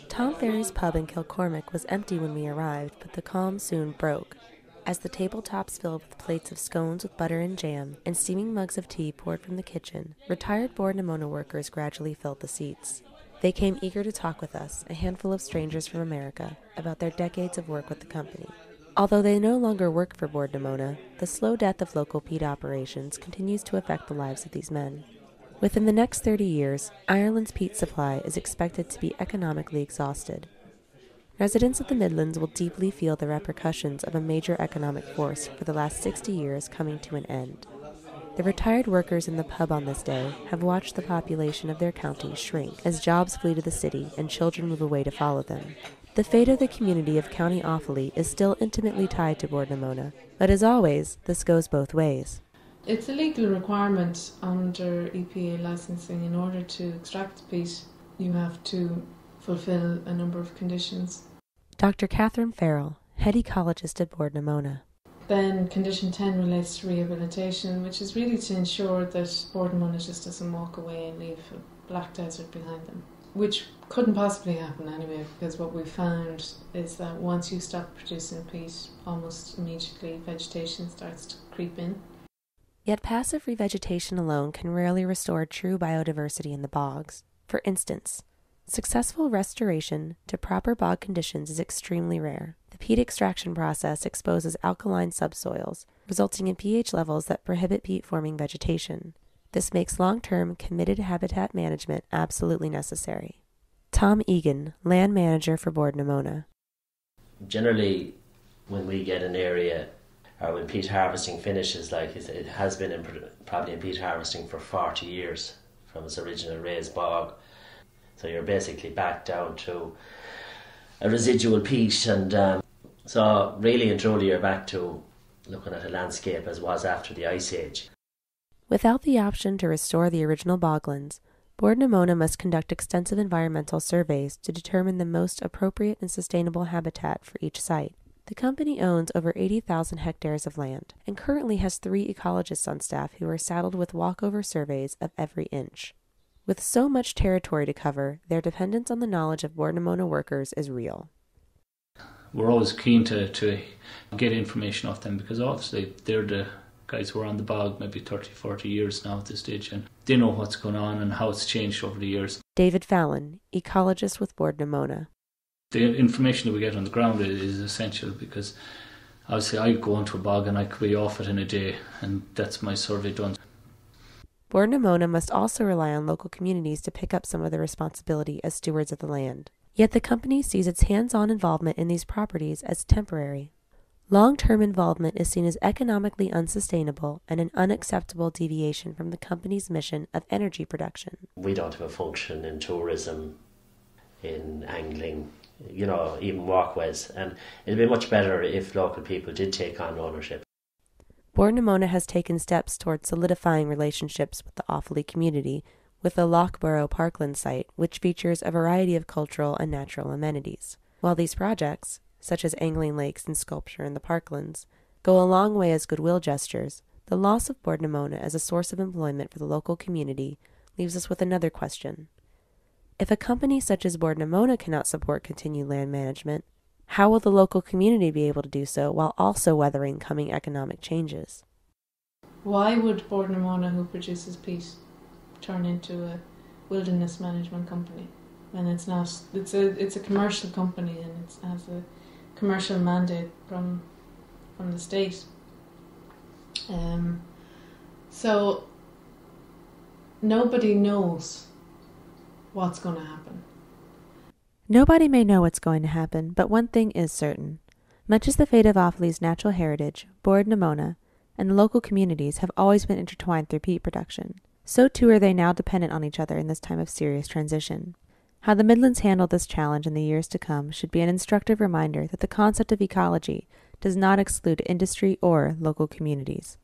Tom Ferry's pub in Kilcormac was empty when we arrived, but the calm soon broke. As the tabletops filled with plates of scones with butter and jam, and steaming mugs of tea poured from the kitchen, retired Bord na Móna workers gradually filled the seats. They came eager to talk with us, a handful of strangers from America, about their decades of work with the company. Although they no longer work for Bord na Móna, the slow death of local peat operations continues to affect the lives of these men. Within the next 30 years, Ireland's peat supply is expected to be economically exhausted. Residents of the Midlands will deeply feel the repercussions of a major economic force for the last 60 years coming to an end. The retired workers in the pub on this day have watched the population of their county shrink as jobs flee to the city and children move away to follow them. The fate of the community of County Offaly is still intimately tied to Bord na Móna, but as always, this goes both ways. It's a legal requirement under EPA licensing. In order to extract the peat, you have to fulfil a number of conditions. Dr. Kathryn Farrell, head ecologist at Bord na Móna. Then condition 10 relates to rehabilitation, which is really to ensure that Bord na Móna just doesn't walk away and leave a black desert behind them, which couldn't possibly happen anyway, because what we found is that once you stop producing peat, almost immediately vegetation starts to creep in. Yet passive revegetation alone can rarely restore true biodiversity in the bogs. For instance, successful restoration to proper bog conditions is extremely rare. The peat extraction process exposes alkaline subsoils, resulting in pH levels that prohibit peat-forming vegetation. This makes long-term, committed habitat management absolutely necessary. Tom Egan, land manager for Bord na Móna. Generally, when we get an area, or when peat harvesting finishes, like it has been probably in peat harvesting for 40 years from its original raised bog. So you're basically back down to a residual peat, and so really and truly you're back to looking at a landscape as was after the Ice Age. Without the option to restore the original boglands, Bord na Móna must conduct extensive environmental surveys to determine the most appropriate and sustainable habitat for each site. The company owns over 80,000 hectares of land and currently has 3 ecologists on staff who are saddled with walkover surveys of every inch. With so much territory to cover, their dependence on the knowledge of Bord na Móna workers is real. We're always keen to get information off them, because obviously they're the guys who are on the bog maybe 30, 40 years now at this stage, and they know what's going on and how it's changed over the years. David Fallon, ecologist with Bord na Móna. The information that we get on the ground is essential, because obviously I go into a bog and I could be off it in a day, and that's my survey done. Bord na Móna must also rely on local communities to pick up some of the responsibility as stewards of the land. Yet the company sees its hands-on involvement in these properties as temporary. Long-term involvement is seen as economically unsustainable and an unacceptable deviation from the company's mission of energy production. We don't have a function in tourism, in angling, even walkways, and it'd be much better if local people did take on ownership. Bord na Móna has taken steps towards solidifying relationships with the Offaly community with the Loughborough Parkland site, which features a variety of cultural and natural amenities. While these projects, such as angling lakes and sculpture in the parklands, go a long way as goodwill gestures, the loss of Bord na Móna as a source of employment for the local community leaves us with another question. If a company such as Bord na Móna cannot support continued land management, how will the local community be able to do so while also weathering coming economic changes? Why would Bord na Móna, who produces peat, turn into a wilderness management company when it's not? It's a commercial company, and it has a commercial mandate from the state. So nobody knows what's going to happen. Nobody may know what's going to happen, but one thing is certain. Much as the fate of Offaly's natural heritage, Bord na Móna, and the local communities have always been intertwined through peat production, so too are they now dependent on each other in this time of serious transition. How the Midlands handle this challenge in the years to come should be an instructive reminder that the concept of ecology does not exclude industry or local communities.